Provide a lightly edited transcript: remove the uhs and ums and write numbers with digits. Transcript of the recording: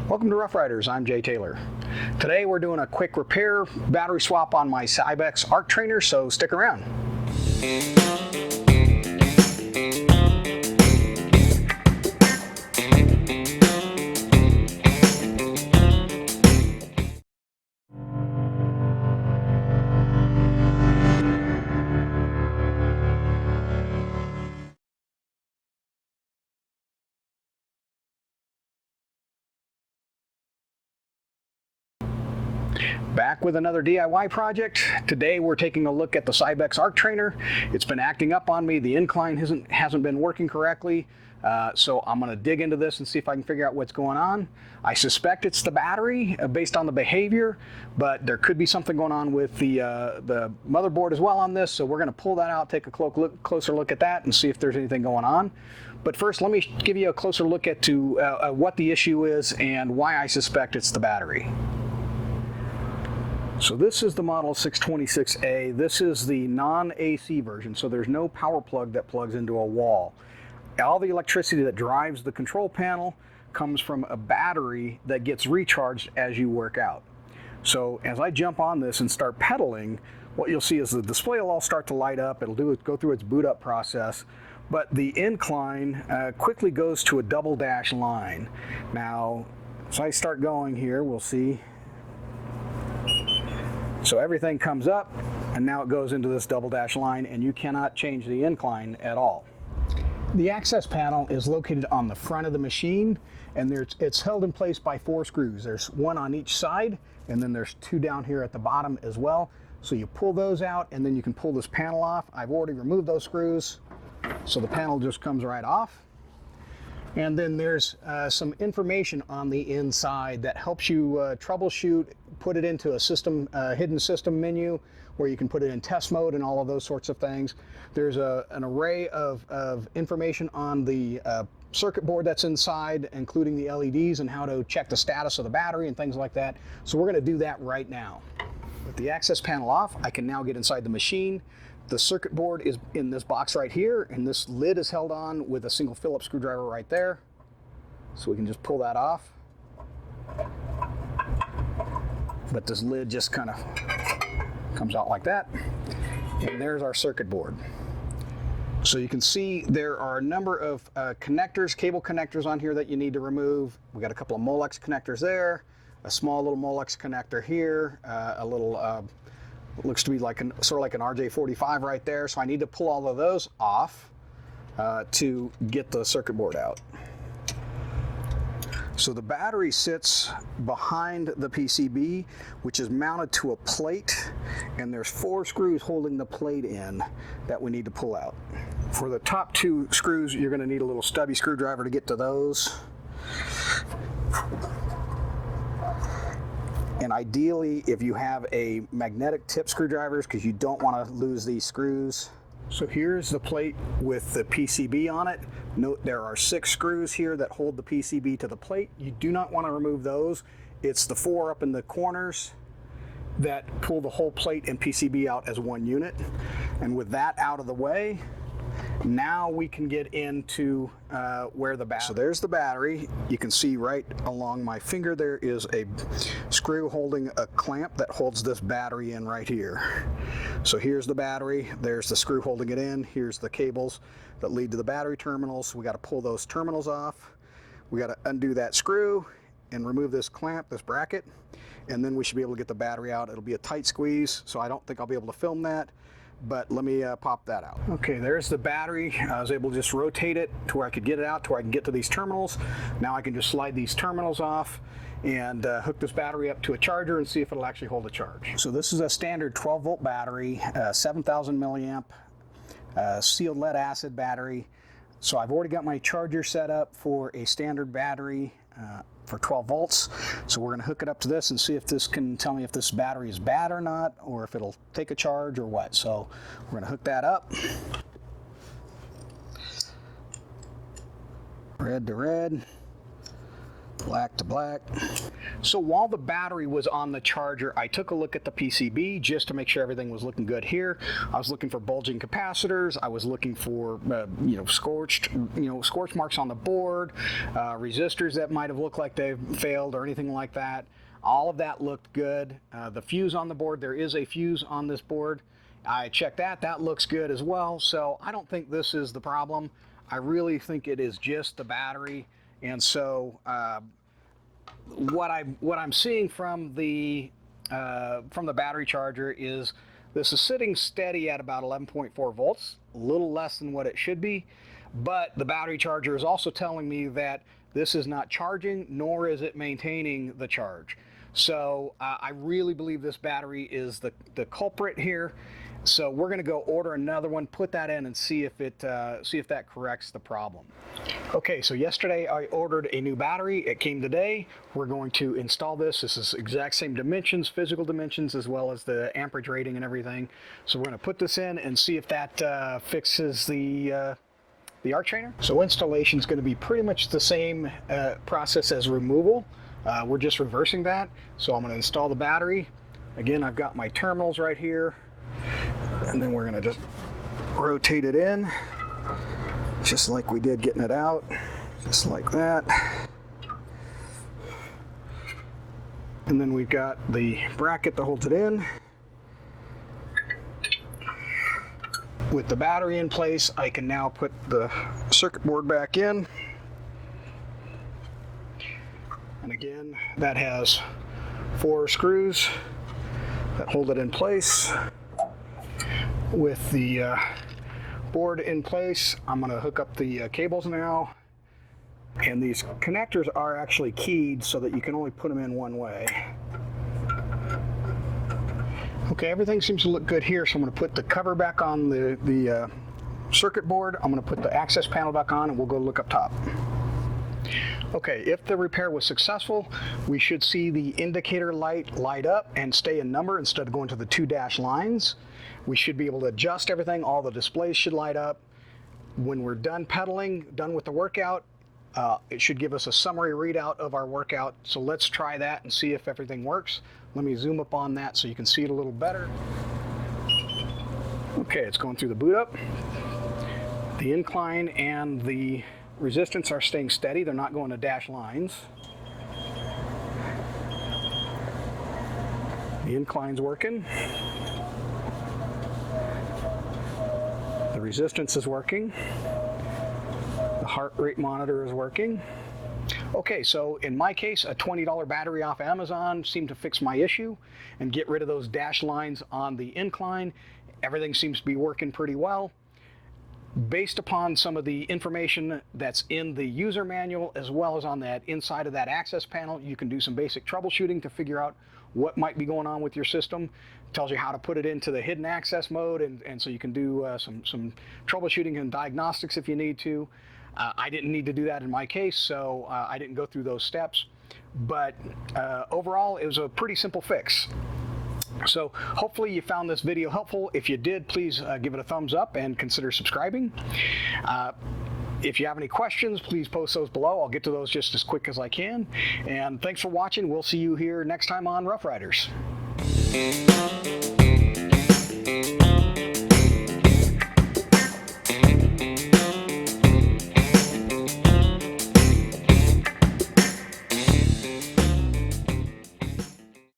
Welcome to Rough Riders, I'm Jay Taylor. Today we're doing a quick repair battery swap on my Cybex arc trainer, so stick around. Back with another DIY project. Today we're taking a look at the Cybex arc trainer. It's been acting up on me. The incline hasn't been working correctly. So I'm going to dig into this and see if I can figure out what's going on. I suspect it's the battery based on the behavior, but there could be something going on with the motherboard as well on this. So we're going to pull that out, take a closer look at that and see if there's anything going on. But first, let me give you a closer look at what the issue is and why I suspect it's the battery. So this is the model 626A. This is the non-AC version, so there's no power plug that plugs into a wall. All the electricity that drives the control panel comes from a battery that gets recharged as you work out. So as I jump on this and start pedaling, what you'll see is the display will all start to light up. It'll go through its boot up process, but the incline quickly goes to a double dash line. Now, as I start going here, we'll see. So everything comes up and now it goes into this double dash line and you cannot change the incline at all. The access panel is located on the front of the machine and it's held in place by 4 screws. There's one on each side and then there's 2 down here at the bottom as well. So you pull those out and then you can pull this panel off. I've already removed those screws, so the panel just comes right off. And then there's some information on the inside that helps you troubleshoot, put it into a hidden system menu where you can put it in test mode and all of those sorts of things. There's an array of information on the circuit board that's inside, including the LEDs and how to check the status of the battery and things like that. So we're going to do that right now. With the access panel off, I can now get inside the machine. The circuit board is in this box right here, and this lid is held on with a single Phillips screwdriver right there. So we can just pull that off. But this lid just kind of comes out like that. And there's our circuit board. So you can see there are a number of cable connectors on here that you need to remove. We got a couple of Molex connectors there, a small little Molex connector here, a little looks to be like sort of like an RJ45 right there. So I need to pull all of those off to get the circuit board out. So the battery sits behind the PCB, which is mounted to a plate, and there's 4 screws holding the plate in that we need to pull out. For the top 2 screws, you're going to need a little stubby screwdriver to get to those. And ideally, if you have a magnetic tip screwdrivers, because you don't want to lose these screws. So here's the plate with the PCB on it. Note there are 6 screws here that hold the PCB to the plate. You do not want to remove those. It's the 4 up in the corners that pull the whole plate and PCB out as one unit. And with that out of the way, now we can get into where the battery. So there's the battery. You can see right along my finger there is a screw holding a clamp that holds this battery in right here. So here's the battery, there's the screw holding it in, here's the cables that lead to the battery terminals. We got to pull those terminals off. We got to undo that screw and remove this clamp, this bracket, and then we should be able to get the battery out. It'll be a tight squeeze, so I don't think I'll be able to film that. But let me pop that out. Okay, there's the battery. I was able to just rotate it to where I could get it out, to where I can get to these terminals. Now I can just slide these terminals off and hook this battery up to a charger and see if it'll actually hold a charge. So this is a standard 12-volt battery, 7,000 milliamp, sealed lead acid battery. So I've already got my charger set up for a standard battery for 12 volts. So we're going to hook it up to this and see if this can tell me if this battery is bad or not, or if it'll take a charge or what. So we're going to hook that up. Red to red. Black to black. So while the battery was on the charger, I took a look at the PCB just to make sure everything was looking good here. I was looking for bulging capacitors. I was looking for scorch marks on the board, resistors that might have looked like they failed or anything like that. All of that looked good. The fuse on the board, there is a fuse on this board. I checked that. That looks good as well. So I don't think this is the problem. I really think it is just the battery. And so what I'm seeing from the battery charger is this is sitting steady at about 11.4 volts, a little less than what it should be. But the battery charger is also telling me that this is not charging, nor is it maintaining the charge. So I really believe this battery is the culprit here. So we're going to go order another one, put that in, and see if that corrects the problem. Okay, so yesterday I ordered a new battery. It came today. We're going to install this. This is exact same dimensions, physical dimensions, as well as the amperage rating and everything. So we're going to put this in and see if that fixes the arc trainer. So installation is going to be pretty much the same process as removal. We're just reversing that. So I'm going to install the battery. Again, I've got my terminals right here. And then we're going to just rotate it in, just like we did getting it out, just like that. And then we've got the bracket that holds it in. With the battery in place, I can now put the circuit board back in. And again, that has 4 screws that hold it in place. With the board in place, I'm going to hook up the cables now. And these connectors are actually keyed so that you can only put them in one way. Okay, everything seems to look good here, so I'm going to put the cover back on the circuit board. I'm going to put the access panel back on, and we'll go look up top. Okay, if the repair was successful, we should see the indicator light up and stay in number instead of going to the 2 dash lines. We should be able to adjust everything. All the displays should light up. When we're done pedaling, done with the workout, it should give us a summary readout of our workout. So let's try that and see if everything works. Let me zoom up on that so you can see it a little better. Okay, it's going through the boot up. The incline and the resistance are staying steady. They're not going to dash lines. The incline's working. The resistance is working. The heart rate monitor is working. Okay, so in my case, a $20 battery off Amazon seemed to fix my issue and get rid of those dash lines on the incline. Everything seems to be working pretty well. Based upon some of the information that's in the user manual, as well as on that inside of that access panel, you can do some basic troubleshooting to figure out what might be going on with your system. It tells you how to put it into the hidden access mode, and so you can do some troubleshooting and diagnostics if you need to. I didn't need to do that in my case, so I didn't go through those steps. But overall, it was a pretty simple fix. So hopefully you found this video helpful. If you did, please give it a thumbs up and consider subscribing. If you have any questions, please post those below. I'll get to those just as quick as I can. And thanks for watching. We'll see you here next time on Rough Riders.